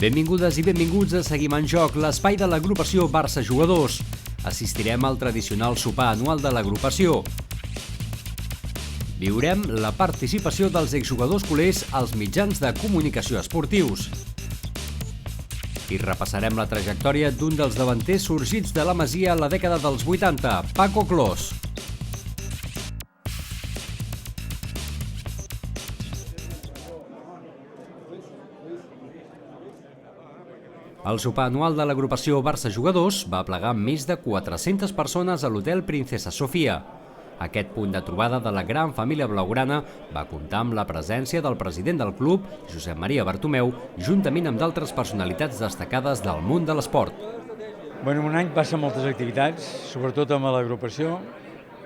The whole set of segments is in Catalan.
Benvingudes i benvinguts a Seguim en Joc, l'espai de l'agrupació Barça Jugadors. Assistirem al tradicional sopar anual de l'agrupació. Viurem la participació dels exjugadors culers als mitjans de comunicació esportius. I repassarem la trajectòria d'un dels davanters sorgits de la Masia a la dècada dels 80, Paco Clos. El sopar anual de l'agrupació Barça Jugadors va aplegar més de 400 persones a l'hotel Princesa Sofia. Aquest punt de trobada de la gran família blaugrana va comptar amb la presència del president del club, Josep Maria Bartomeu, juntament amb d'altres personalitats destacades del món de l'esport. En un any passen moltes activitats, sobretot amb l'agrupació.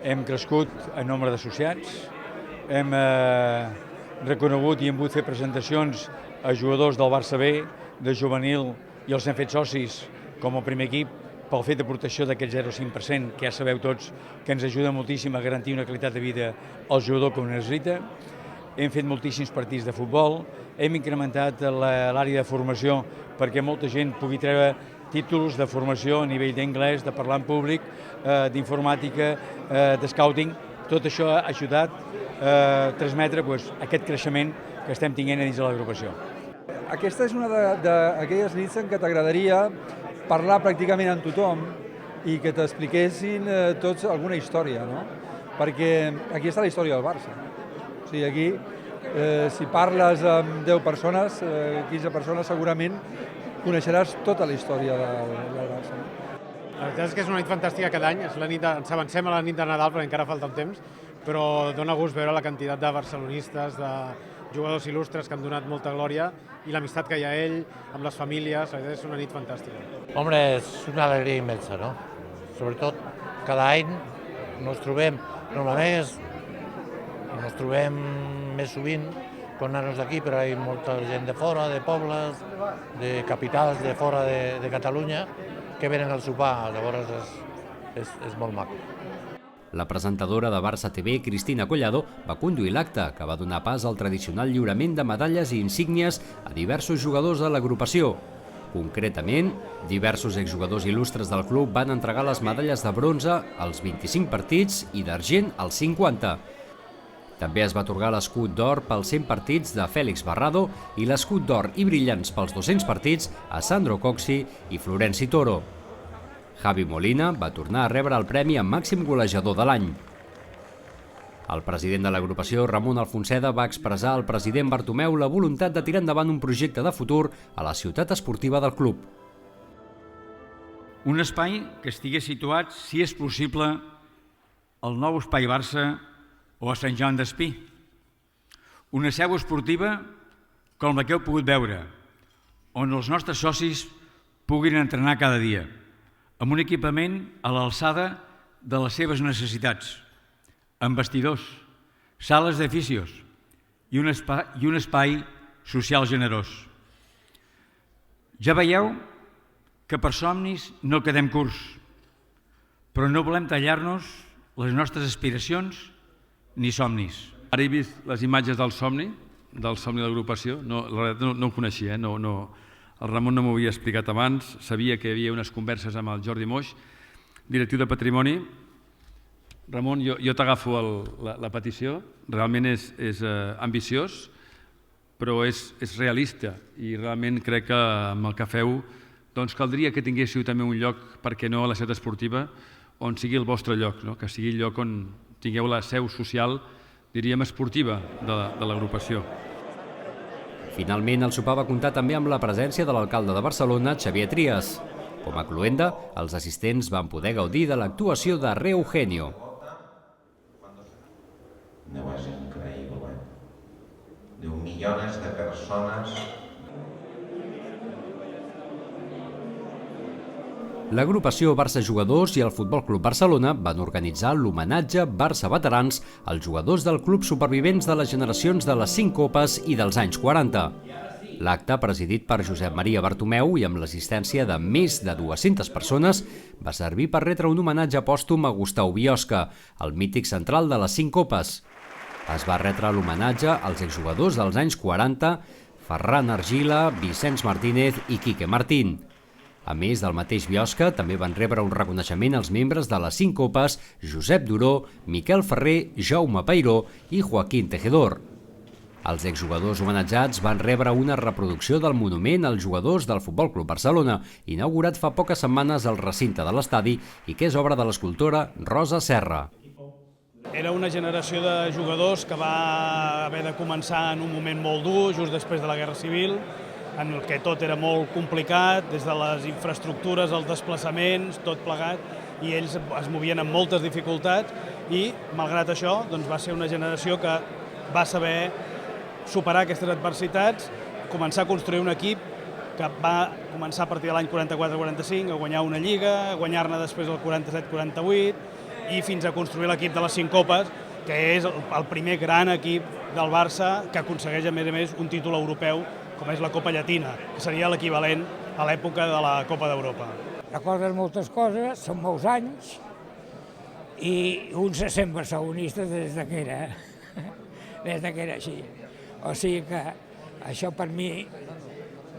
Hem crescut en nombre d'associats, hem reconegut i hem pogut fer presentacions a jugadors del Barça B, de juvenil, i els hem fet socis com a primer equip pel fet de protecció d'aquest 0,5%, que ja sabeu tots que ens ajuda moltíssim a garantir una qualitat de vida al jugador que ho necessita. Hem fet moltíssims partits de futbol, hem incrementat l'àrea de formació perquè molta gent pugui treure títols de formació a nivell d'anglès, de parlar en públic, d'informàtica, de scouting. Tot això ha ajudat a transmetre aquest creixement que estem tenint dins de l'agrupació. Aquesta és una d'aquelles nits en què t'agradaria parlar pràcticament amb tothom i que t'expliquessin tots alguna història, no? Perquè aquí està la història del Barça. O sigui, aquí, si parles amb 10 persones, 15 persones, segurament coneixeràs tota la història del Barça. La veritat és que és una nit fantàstica cada any, ens avancem a la nit de Nadal perquè encara falta un temps, però dona gust veure la quantitat de barcelonistes, de jugadors il·lustres que han donat molta glòria i l'amistat que hi ha a ell, amb les famílies, és una nit fantàstica. Hombre, és una alegria immensa, no? Sobretot cada any ens trobem, normalment ens trobem més sovint quan nanos d'aquí, però hi ha molta gent de fora, de pobles, de capitals de fora de Catalunya, que venen al sopar, llavors és molt maco. La presentadora de Barça TV, Cristina Collado, va conduir l'acte, que va donar pas al tradicional lliurament de medalles i insígnies a diversos jugadors de l'agrupació. Concretament, diversos exjugadors il·lustres del club van entregar les medalles de bronze als 25 partits i d'argent als 50. També es va atorgar l'escut d'or pels 100 partits de Félix Barrado i l'escut d'or i brillants pels 200 partits a Sandro Coxi i Florenci Toro. Javi Molina va tornar a rebre el premi a màxim golejador de l'any. El president de l'agrupació, Ramon Alfonseda, va expressar al president Bartomeu la voluntat de tirar endavant un projecte de futur a la ciutat esportiva del club. Un espai que estigués situat, si és possible, al nou Espai Barça o a Sant Joan d'Espí. Una seu esportiva com la que heu pogut veure, on els nostres socis puguin entrenar cada dia, amb un equipament a l'alçada de les seves necessitats, amb vestidors, sales de fisios i un espai social generós. Ja veieu que per somnis no quedem curts, però no volem tallar-nos les nostres aspiracions ni somnis. Ara he vist les imatges del somni de l'agrupació, la veritat no ho coneixia, el Ramon no m'ho havia explicat abans, sabia que hi havia unes converses amb el Jordi Moix, directiu de Patrimoni. Ramon, jo t'agafo la petició, realment és ambiciós, però és realista i realment crec que amb el que feu caldria que tinguéssiu també un lloc, per què no, a la ciutat esportiva, on sigui el vostre lloc, que sigui el lloc on tingueu la seu social, diríem, esportiva de l'agrupació. Finalment, el sopar va comptar també amb la presència de l'alcalde de Barcelona, Xavier Trias. Com a cloenda, els assistents van poder gaudir de l'actuació de Re Eugenio. No es increíble. De millones de personas. L'agrupació Barça Jugadors i el Futbol Club Barcelona van organitzar l'homenatge Barça Veterans als jugadors del club supervivents de les generacions de les 5 copes i dels anys 40. L'acte, presidit per Josep Maria Bartomeu i amb l'assistència de més de 200 persones, va servir per retre un homenatge pòstum a Gustau Biosca, el mític central de les 5 copes. Es va retre l'homenatge als exjugadors dels anys 40, Ferran Argila, Vicenç Martínez i Quique Martín. A més del mateix Biosca, també van rebre un reconeixement als membres de les 5 copes Josep Duró, Miquel Ferrer, Jaume Peiró i Joaquín Tejedor. Els exjugadors homenatjats van rebre una reproducció del monument als jugadors del Futbol Club Barcelona, inaugurat fa poques setmanes al recinte de l'estadi i que és obra de l'escultora Rosa Serra. Era una generació de jugadors que va haver de començar en un moment molt dur, just després de la Guerra Civil, en el que tot era molt complicat, des de les infraestructures, els desplaçaments, tot plegat, i ells es movien amb moltes dificultats i, malgrat això, doncs va ser una generació que va saber superar aquestes adversitats, començar a construir un equip que va començar a partir de l'any 44-45 a guanyar una lliga, a guanyar-ne després el 47-48 i fins a construir l'equip de les 5 copes, que és el primer gran equip del Barça que aconsegueix, a més, un títol europeu com és la Copa Llatina, que seria l'equivalent a l'època de la Copa d'Europa. Recordes moltes coses, són molts anys, i un se sent barcelonista des que era així. O sigui que això per mi,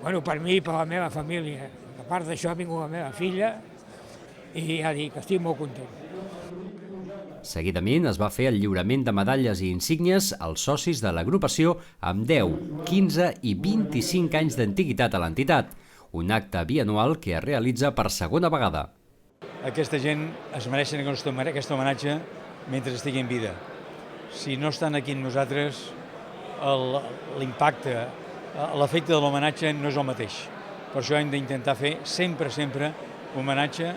per mi i per la meva família. A part d'això ha vingut la meva filla i ja dic que estic molt content. Seguidament es va fer el lliurament de medalles i insígnies als socis de l'agrupació amb 10, 15 i 25 anys d'antiguitat a l'entitat, un acte bianual que es realitza per segona vegada. Aquesta gent es mereixen aquest homenatge mentre estigui en vida. Si no estan aquí amb nosaltres, l'impacte, l'efecte de l'homenatge no és el mateix. Per això hem d'intentar fer sempre homenatge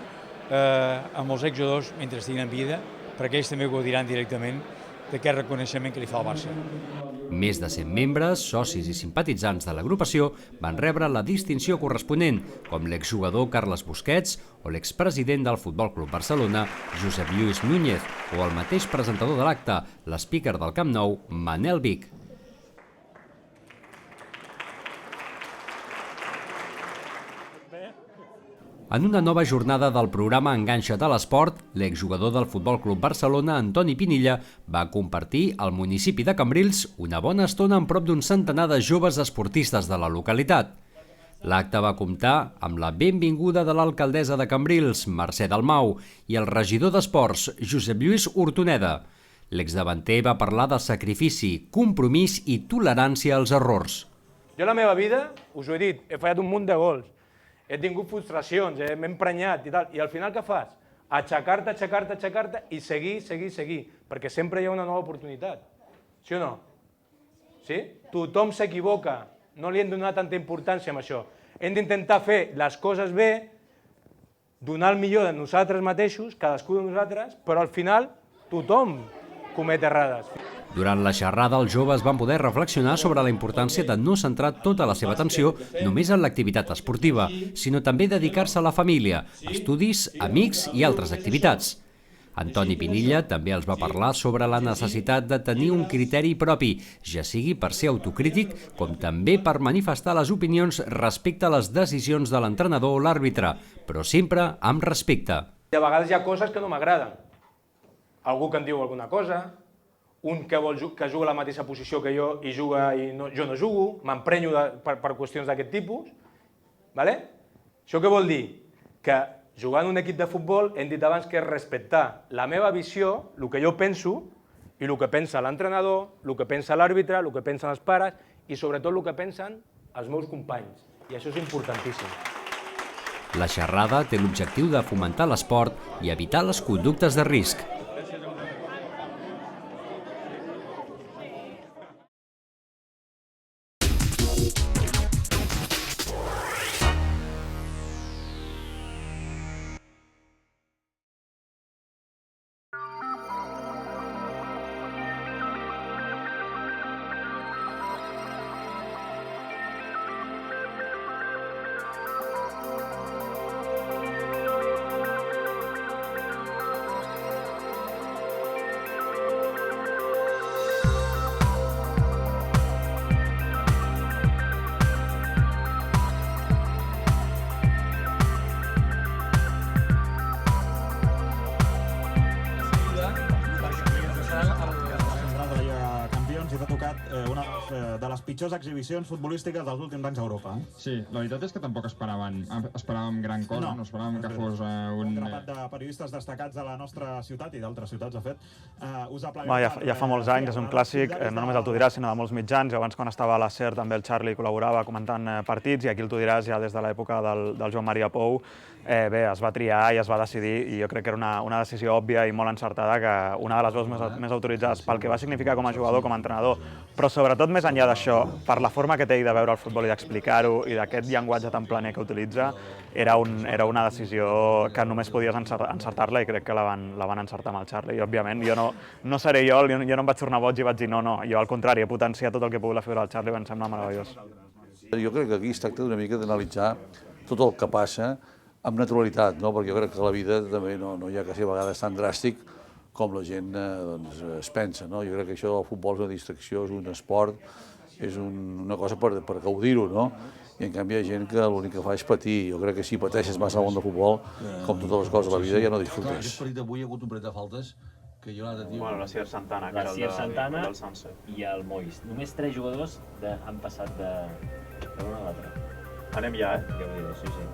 amb els exjugadors mentre estiguin en vida, perquè ells també gaudiran directament d'aquest reconeixement que li fa el Barça. Més de 100 membres, socis i simpatitzants de l'agrupació van rebre la distinció corresponent, com l'exjugador Carles Busquets o l'expresident del Futbol Club Barcelona, Josep Lluís Núñez, o el mateix presentador de l'acte, l'speaker del Camp Nou, Manel Vic. En una nova jornada del programa Enganxa't a l'esport, l'exjugador del Futbol Club Barcelona, Antoni Pinilla, va compartir al municipi de Cambrils una bona estona amb prop d'un centenar de joves esportistes de la localitat. L'acte va comptar amb la benvinguda de l'alcaldessa de Cambrils, Mercè Dalmau, i el regidor d'Esports, Josep Lluís Hortoneda. L'exdavanter va parlar de sacrifici, compromís i tolerància als errors. Jo a la meva vida, us ho he dit, he fallat un munt de gols. He tingut frustracions, m'he emprenyat i tal, i al final què fas? Aixecar-te i seguir, perquè sempre hi ha una nova oportunitat. Sí o no? Sí? Tothom s'equivoca, no li hem donat tanta importància amb això. Hem d'intentar fer les coses bé, donar el millor de nosaltres mateixos, cadascú de nosaltres, però al final tothom comet errades. Durant la xerrada, els joves van poder reflexionar sobre la importància de no centrar tota la seva atenció només en l'activitat esportiva, sinó també dedicar-se a la família, estudis, amics i altres activitats. Antoni Pinilla també els va parlar sobre la necessitat de tenir un criteri propi, ja sigui per ser autocrític com també per manifestar les opinions respecte a les decisions de l'entrenador o l'àrbitre, però sempre amb respecte. A vegades hi ha coses que no m'agraden. Algú que em diu alguna cosa, un que juga a la mateixa posició que jo i juga i jo no jugo, m'emprenyo per qüestions d'aquest tipus. Això què vol dir? Que jugant en un equip de futbol hem dit abans que és respectar la meva visió, el que jo penso, i el que pensa l'entrenador, el que pensa l'àrbitre, el que pensen els pares i sobretot el que pensen els meus companys. I això és importantíssim. La xerrada té l'objectiu de fomentar l'esport i evitar les conductes de risc. les pitjors exhibicions futbolístiques dels últims anys a Europa. Sí, la veritat és que tampoc esperàvem gran cosa, no esperàvem que fos un grapat de periodistes destacats de la nostra ciutat i d'altres ciutats, de fet, us ha plegat... Ja fa molts anys, és un clàssic, no només el Tu diràs, sinó de molts mitjans. Abans, quan estava a la SER, també el Charlie col·laborava comentant partits, i aquí el Tu diràs ja des de l'època del Joan Maria Pou. Bé, es va triar i es va decidir, i jo crec que era una decisió òbvia i molt encertada, que una de les veus més autoritzades pel que va significar com a jugador, com a entrenador, però sobretot més enllà d'això, per la forma que té de veure el futbol i d'explicar-ho i d'aquest llenguatge tan planer que utilitza, era una decisió que només podies encertar-la, i crec que la van encertar amb el Charlie. I òbviament jo no seré jo em vaig tornar boig i vaig dir no, jo al contrari, he potenciat tot el que he pogut la figura del Charlie, em sembla meravellós. Jo crec que aquí es tracta una mica d'analitzar tot el que passa amb naturalitat, perquè jo crec que la vida també no hi ha que ser a vegades tan dràstic com la gent es pensa. Jo crec que això del futbol és una distracció, és un esport, és una cosa per gaudir-ho, i en canvi hi ha gent que l'únic que fa és patir. Jo crec que si pateixes massa al món de futbol, com totes les coses de la vida, ja no disfrutes. En aquest partit d'avui hi ha hagut un parell de faltes que jo l'altre dia... La Cier Santana, que era del Sanse. I el Mois. Només 3 jugadors han passat d'un a l'altre. Anem ja, Déu-n'hi-do, sí.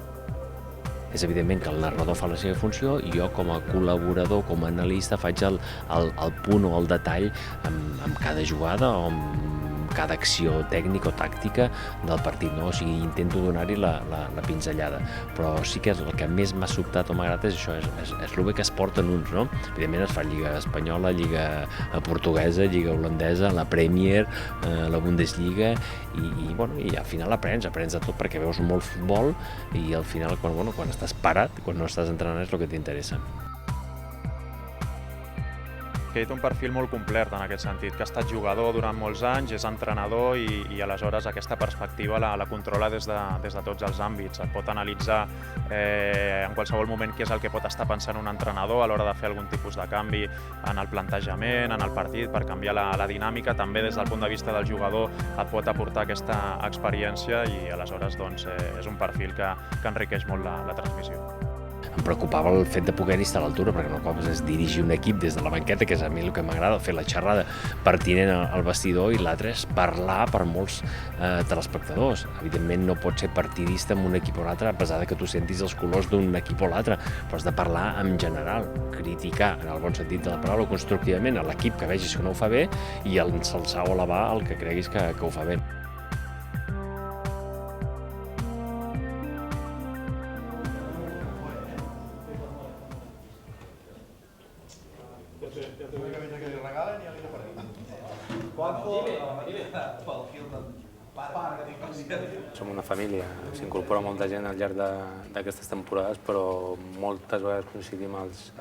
És evidentment que el narrador fa la seva funció i jo com a col·laborador, com a analista, faig el punt o el detall amb cada jugada o amb cada acció tècnica o tàctica del partit, o sigui, intento donar-hi la pinzellada, però sí que el que més m'ha sobtat o m'ha agradat és això, és el bé que es porten uns, no? Evidentment es fa Lliga Espanyola, Lliga Portuguesa, Lliga Holandesa, la Premier, la Bundesliga, i al final aprens de tot perquè veus molt futbol i al final quan estàs parat, quan no estàs entrenant és el que t'interessa. Que té un perfil molt complet en aquest sentit, que ha estat jugador durant molts anys, és entrenador i aleshores aquesta perspectiva la controla des de tots els àmbits. Et pot analitzar en qualsevol moment què és el que pot estar pensant un entrenador a l'hora de fer algun tipus de canvi en el plantejament, en el partit, per canviar la dinàmica. També des del punt de vista del jugador et pot aportar aquesta experiència i aleshores és un perfil que enriqueix molt la transmissió. Em preocupava el fet de poder estar a l'altura, perquè una cosa és dirigir un equip des de la banqueta, que és a mi el que m'agrada, fer la xerrada pertinent al vestidor, i l'altre és parlar per molts telespectadors. Evidentment no pots ser partidista amb un equip o l'altre, a pesar que tu sentis els colors d'un equip o l'altre, però has de parlar en general, criticar, en el bon sentit de la paraula, constructivament a l'equip que vegis que no ho fa bé i ensalçar o elevar el que creguis que ho fa bé. Som una família, s'incorpora molta gent al llarg d'aquestes temporades, però moltes vegades coincidim els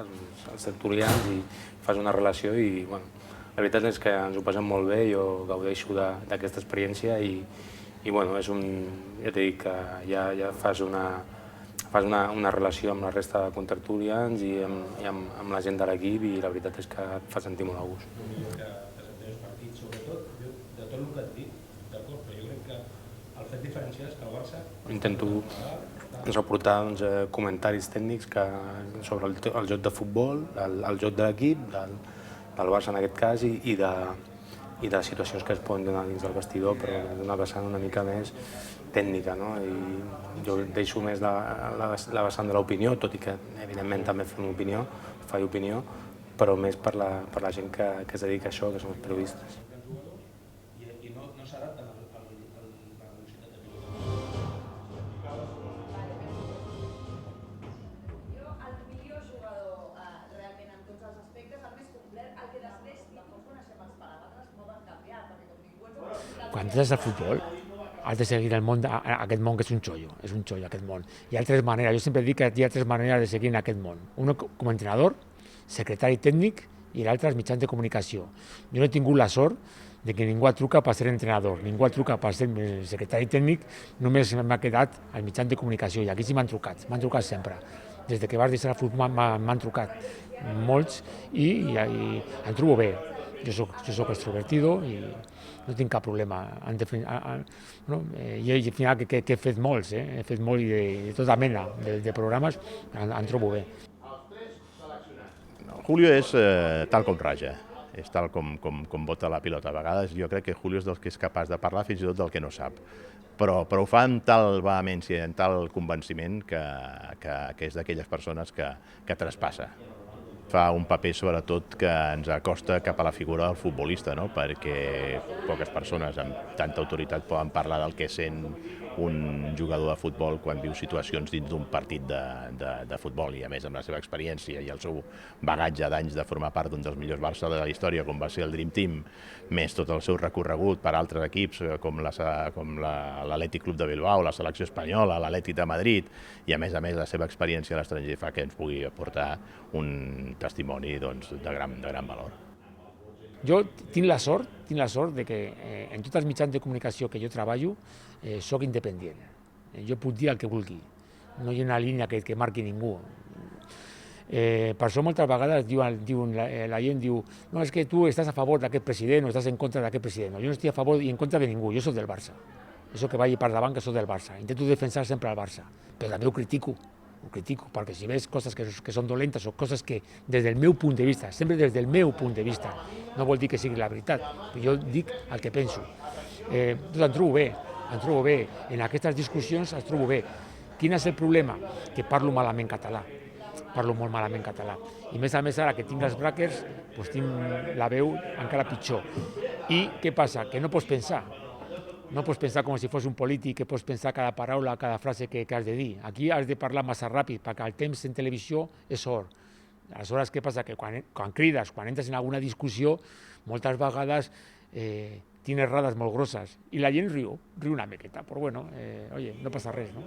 tertulians i fas una relació i la veritat és que ens ho passem molt bé, jo gaudeixo d'aquesta experiència i és ja t'he dit que ja fas una relació amb la resta de contertulians i amb la gent de l'equip i la veritat és que et fa sentir molt a gust. Sobretot, de tot el que et dic, d'acord, però jo crec que el fet diferencial és que el Barça... Intento aportar comentaris tècnics sobre el joc de futbol, el joc de l'equip, del Barça en aquest cas, i de situacions que es poden donar dins del vestidor, però d'una vessant una mica més tècnica, no? I jo deixo més la vessant de l'opinió, tot i que evidentment també faig opinió, però més per la gent que es dedica a això, que són els periodistes. I no s'adapten a la velocitat de pilota. Jo, el millor jugador realment en tots els aspectes, el més complet, el que després, tampoc coneixem els paràmetres, poden canviar, perquè com ningú ens... Quan entres al futbol, has de seguir aquest món que és un xollo aquest món. Hi ha 3 maneres, jo sempre dic que hi ha 3 maneres de seguir en aquest món. Una com a entrenador, secretari tècnic i l'altre els mitjans de comunicació. Jo no he tingut la sort de que ningú truca per ser entrenador, ningú truca per ser secretari tècnic, només m'ha quedat els mitjans de comunicació i aquí sí m'han trucat sempre. Des que vas deixar el futbol m'han trucat molts i em trobo bé. Jo soc extrovertido i no tinc cap problema. I al final que he fet molts, he fet molt i de tota mena de programes, em trobo bé. Julio és tal com raja. és tal com bota la pilota. A vegades jo crec que Julio és dels que és capaç de parlar fins i tot del que no sap, però ho fa amb tal vehemència, amb tal convenciment que és d'aquelles persones que traspassa. Fa un paper sobretot que ens acosta cap a la figura del futbolista, no? Perquè poques persones amb tanta autoritat poden parlar del que sent un jugador de futbol quan viu situacions dins d'un partit de futbol, i a més amb la seva experiència i el seu bagatge d'anys de formar part d'un dels millors Barça de la història, com va ser el Dream Team, més tot el seu recorregut per altres equips com l'Atlètic Club de Bilbao, la selecció espanyola, l'Atlètic de Madrid, i a més la seva experiència a l'estranger fa que ens pugui aportar un testimoni de gran valor. Jo tinc la sort de que en tots els mitjans de comunicació que jo treballo soc independent. Jo puc dir el que vulgui, no hi ha una línia que marqui ningú. Per això moltes vegades la gent diu no, és que tu estàs a favor d'aquest president o estàs en contra d'aquest president. No, jo no estic a favor i en contra de ningú, jo soc del Barça. Això que vagi per davant que soc del Barça. Intento defensar sempre el Barça, però també ho critico, perquè si veus coses que són dolentes o coses que des del meu punt de vista, sempre des del meu punt de vista, no vol dir que sigui la veritat, però jo dic el que penso. Em trobo bé, en aquestes discussions els trobo bé. Quin és el problema? Que parlo malament català, parlo molt malament català. I més a més ara que tinc els brackers, doncs tinc la veu encara pitjor. I què passa? Que no pots pensar. No pots pensar com si fos un polític, que pots pensar cada paraula, cada frase que has de dir. Aquí has de parlar massa ràpid, perquè el temps en televisió és or. Aleshores, què passa? Que quan crides, quan entres en alguna discussió, moltes vegades tienes errades molt grosses i la gent riu una miqueta, però bueno, oye, no passa res, no?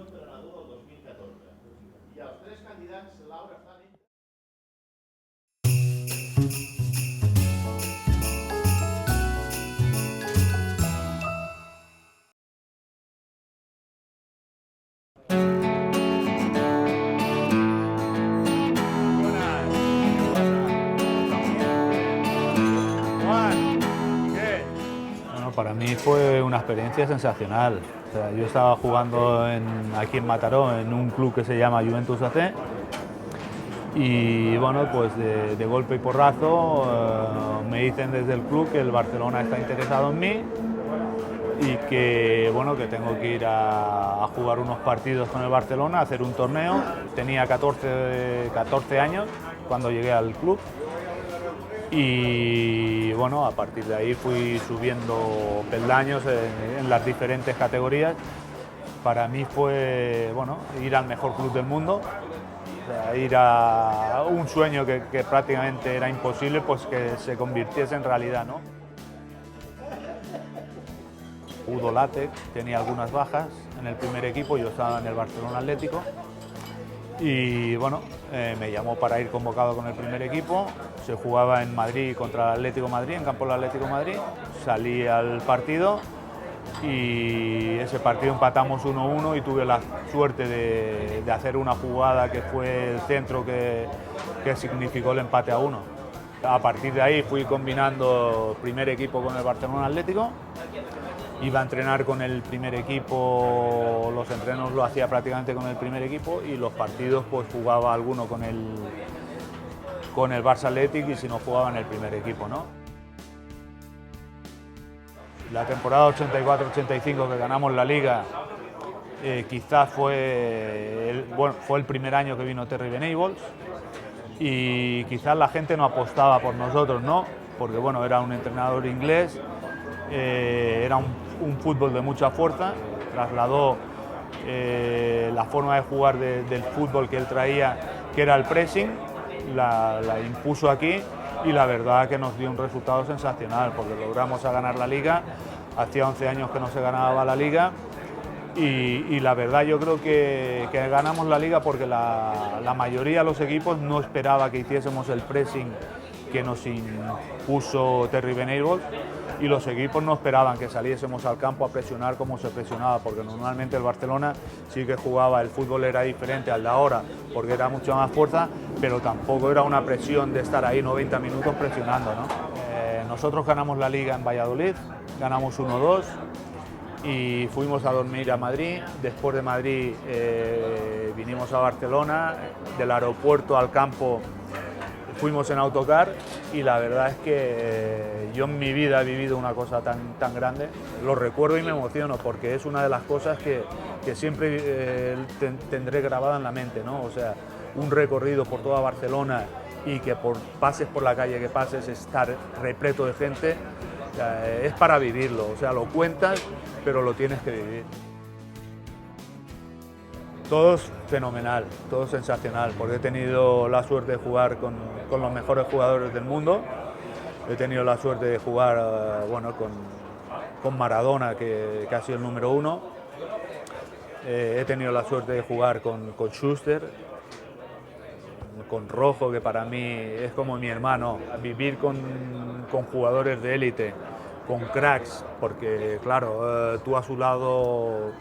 Para mí fue una experiencia sensacional. O sea, yo estaba jugando aquí en Mataró en un club que se llama Juventus AC y bueno, pues de golpe y porrazo me dicen desde el club que el Barcelona está interesado en mí y que bueno, que tengo que ir a jugar unos partidos con el Barcelona, a hacer un torneo. Tenía 14 años cuando llegué al club. Y bueno, a partir de ahí fui subiendo peldaños en las diferentes categorías. Para mí fue bueno, ir al mejor club del mundo, o sea, ir a un sueño que prácticamente era imposible, pues que se convirtiese en realidad, ¿no? Udo Lattek tenía algunas bajas en el primer equipo, yo estaba en el Barcelona Atlético. Y bueno, me llamó para ir convocado con el primer equipo. Se jugaba en Madrid contra el Atlético de Madrid, en campo del Atlético de Madrid. Salí al partido y ese partido empatamos 1-1 y tuve la suerte de hacer una jugada que fue el centro que significó el empate a 1. A partir de ahí fui combinando primer equipo con el Barcelona Atlético. Iba a entrenar con el primer equipo, los entrenos lo hacía prácticamente con el primer equipo y los partidos pues jugaba alguno con el Barça Athletic y si no jugaba en el primer equipo, ¿no? La temporada 84-85 que ganamos la Liga quizás fue el primer año que vino Terry Venables y quizás la gente no apostaba por nosotros, ¿no? Porque bueno, era un entrenador inglés, era un fútbol de mucha fuerza, trasladó la forma de jugar del fútbol que él traía, que era el pressing, la impuso aquí y la verdad que nos dio un resultado sensacional porque logramos ganar la Liga, hacía 11 años que no se ganaba la Liga y la verdad yo creo que ganamos la Liga porque la mayoría de los equipos no esperaba que hiciésemos el pressing que nos impuso Terry Venables y los equipos no esperaban que saliésemos al campo a presionar como se presionaba, porque normalmente el Barcelona sí que jugaba, el fútbol era diferente al de ahora, porque era mucho más fuerza, pero tampoco era una presión de estar ahí 90 minutos presionando, ¿no? Nosotros ganamos la Liga en Valladolid, ganamos 1-2 y fuimos a dormir a Madrid. Después de Madrid vinimos a Barcelona, del aeropuerto al campo fuimos en autocar y la verdad es que yo en mi vida he vivido una cosa tan grande. Lo recuerdo y me emociono porque es una de las cosas que siempre tendré grabada en la mente, ¿no? O sea, un recorrido por toda Barcelona y que pases por la calle que pases, estar repleto de gente, es para vivirlo. O sea, lo cuentas, pero lo tienes que vivir. Todo es fenomenal, todo es sensacional, porque he tenido la suerte de jugar con los mejores jugadores del mundo. He tenido la suerte de jugar bueno, con Maradona, que ha sido el número 1. He tenido la suerte de jugar con Schuster, con Rojo, que para mí es como mi hermano. Vivir con jugadores de élite, con cracks, porque claro, tú a su lado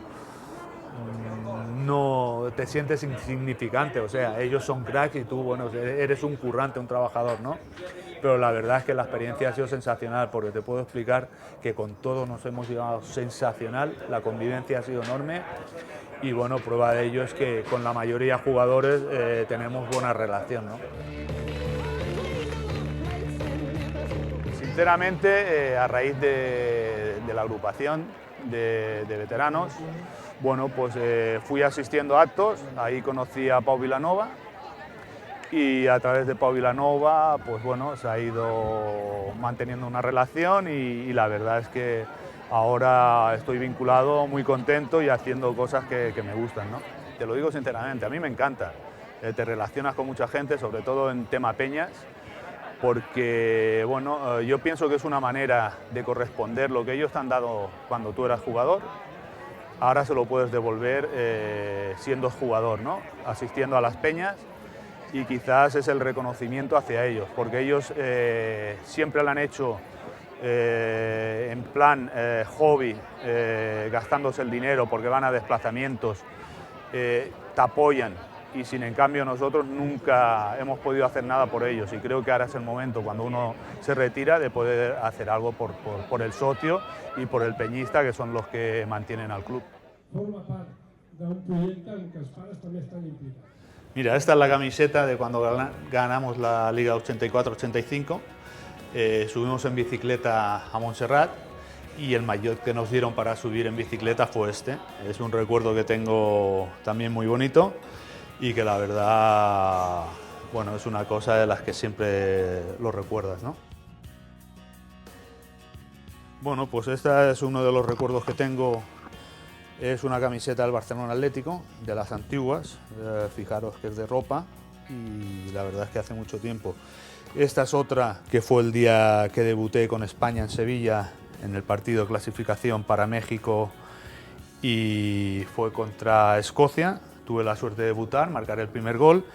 no te sientes insignificante, o sea, ellos son cracks y tú, bueno, eres un currante, un trabajador, ¿no? Pero la verdad es que la experiencia ha sido sensacional, porque te puedo explicar que con todos nos hemos llevado sensacional, la convivencia ha sido enorme y, bueno, prueba de ello es que con la mayoría de jugadores tenemos buena relación, ¿no? Sinceramente, a raíz de la agrupación de veteranos, bueno, pues fui asistiendo a actos, ahí conocí a Pau Vilanova y a través de Pau Vilanova, pues bueno, se ha ido manteniendo una relación y la verdad es que ahora estoy vinculado, muy contento y haciendo cosas que me gustan, ¿no? Te lo digo sinceramente, a mí me encanta. Te relacionas con mucha gente, sobre todo en tema peñas, porque bueno, yo pienso que es una manera de corresponder lo que ellos te han dado cuando tú eras jugador. Ahora se lo puedes devolver siendo jugador, ¿no? Asistiendo a las peñas, y quizás es el reconocimiento hacia ellos, porque ellos siempre lo han hecho en plan hobby, gastándose el dinero porque van a desplazamientos, te apoyan, y sin en cambio nosotros nunca hemos podido hacer nada por ellos, y creo que ahora es el momento, cuando uno se retira, de poder hacer algo por el socio y por el peñista, que son los que mantienen al club. Forma part d'un projecte en què els pares també estan implicats. Mira, esta es la camiseta de cuando ganamos la Liga 84-85. Subimos en bicicleta a Montserrat y el maillot que nos dieron para subir en bicicleta fue este. Es un recuerdo que tengo también muy bonito y que la verdad, bueno, es una cosa de las que siempre lo recuerdas, ¿no? Bueno, pues este es uno de los recuerdos que tengo. Es una camiseta del Barcelona Atlético, de las antiguas, fijaros que es de ropa y la verdad es que hace mucho tiempo. Esta es otra que fue el día que debuté con España en Sevilla en el partido de clasificación para México y fue contra Escocia. Tuve la suerte de debutar, marcar el primer gol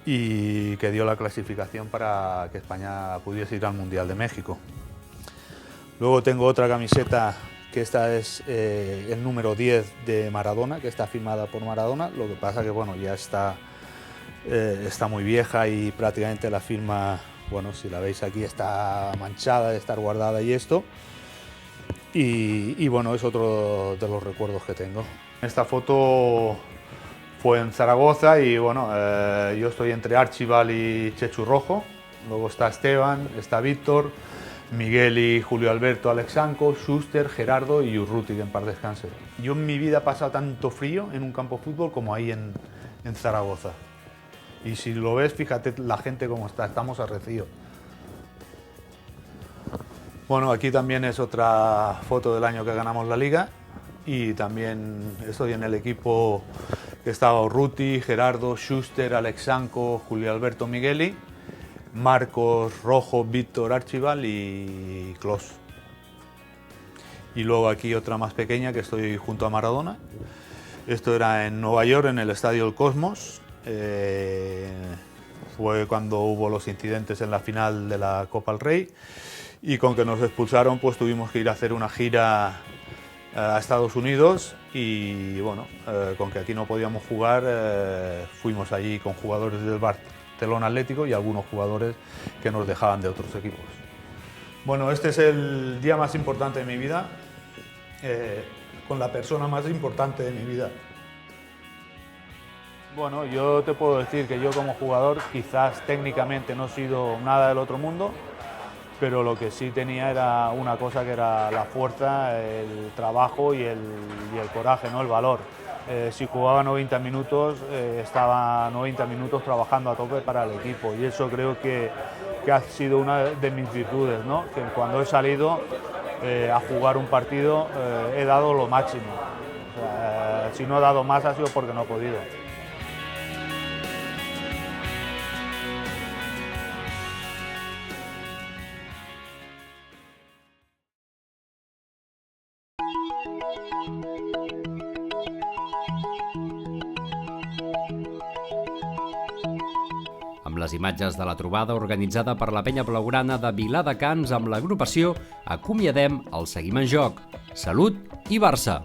y que dio la clasificación para que España pudiese ir al Mundial de México. Luego tengo otra camiseta, que esta es el número 10 de Maradona, que está firmada por Maradona. Lo que pasa que bueno, ya está muy vieja y prácticamente la firma, bueno, si la veis aquí, está manchada de estar guardada y esto. Y bueno, es otro de los recuerdos que tengo. Esta foto fue en Zaragoza y bueno, yo estoy entre Archibald y Chechu Rojo. Luego está Esteban, está Víctor, Miguel y Julio Alberto Alexanco, Schuster, Gerardo y Urruti, que en paz descanse. Yo en mi vida he pasado tanto frío en un campo de fútbol como ahí en Zaragoza. Y si lo ves, fíjate la gente cómo está, estamos a Recío. Bueno, aquí también es otra foto del año que ganamos la Liga y también estoy en el equipo que estaba Urruti, Gerardo, Schuster, Alexanco, Julio Alberto Migueli, Marcos, Rojo, Víctor, Archibald y Clos. Y luego aquí otra más pequeña que estoy junto a Maradona. Esto era en Nueva York, en el estadio El Cosmos. Fue cuando hubo los incidentes en la final de la Copa del Rey y con que nos expulsaron pues tuvimos que ir a hacer una gira a Estados Unidos y bueno, con que aquí no podíamos jugar, fuimos allí con jugadores del Barcelona Atlético y algunos jugadores que nos dejaban de otros equipos. Bueno, este es el día más importante de mi vida, con la persona más importante de mi vida. Bueno, yo te puedo decir que yo como jugador quizás técnicamente no he sido nada del otro mundo, pero lo que sí tenía era una cosa que era la fuerza, el trabajo y el coraje, ¿no? El valor. Si jugaba 90 minutos, estaba 90 minutos trabajando a tope para el equipo y eso creo que ha sido una de mis virtudes, ¿no? Que cuando he salido a jugar un partido he dado lo máximo. O sea, si no he dado más ha sido porque no he podido. Amb les imatges de la trobada organitzada per la penya blaugrana de Viladecans amb l'agrupació, acomiadem el Seguim en Joc. Salut i Barça!